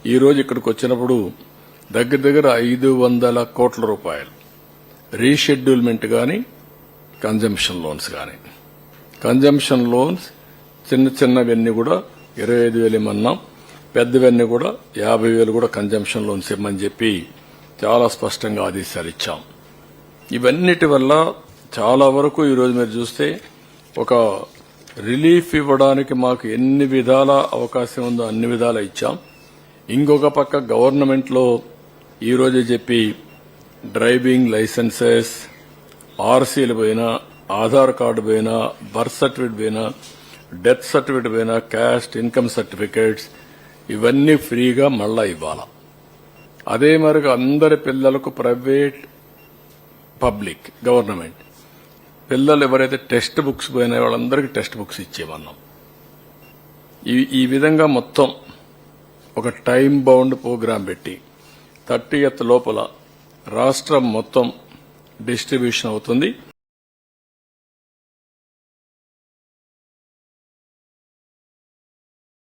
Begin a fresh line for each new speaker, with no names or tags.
ఈ రోజు ఇక్కడికి వచ్చినప్పుడు దగ్గర 500 కోట్ల రూపాయలు రీషెడ్యూల్మెంట్ గాని కన్జంప్షన్ లోన్స్ గాని. కన్జంప్షన్ లోన్స్ చిన్నవన్నీ కూడా 25,000 ఇమ్మన్నాం, పెద్దవన్నీ కూడా 50,000 కూడా కన్జంప్షన్ లోన్స్ ఇమ్మని చెప్పి చాలా స్పష్టంగా ఆదేశాలు ఇచ్చాం. ఇవన్నిటి వల్ల చాలా వరకు ఈరోజు మీరు చూస్తే ఒక రిలీఫ్ ఇవ్వడానికి మాకు ఎన్ని విధాల అవకాశం ఉందో అన్ని విధాల ఇచ్చాం. ఇంకొక పక్క గవర్నమెంట్ లో ఈ రోజు చెప్పి డ్రైవింగ్ లైసెన్సెస్, ఆర్సీలు పోయినా, ఆధార్ కార్డు పోయినా, బర్త్ సర్టిఫికేట్ పోయినా, డెత్ సర్టిఫికేట్ పోయినా, క్యాస్ట్ ఇన్కమ్ సర్టిఫికేట్స్ ఇవన్నీ ఫ్రీగా మళ్ళా ఇవ్వాలా. అదే మరి అందరి పిల్లలకు ప్రైవేట్, పబ్లిక్, గవర్నమెంట్ పిల్లలు ఎవరైతే టెక్స్ట్ బుక్స్ పోయినా వాళ్ళందరికీ టెక్స్ట్ బుక్స్ ఇచ్చేమన్నాం. ఈ విధంగా మొత్తం ఒక టైం బౌండ్ ప్రోగ్రాం పెట్టి 30th లోపల రాష్ట్రం మొత్తం డిస్ట్రిబ్యూషన్ అవుతుంది.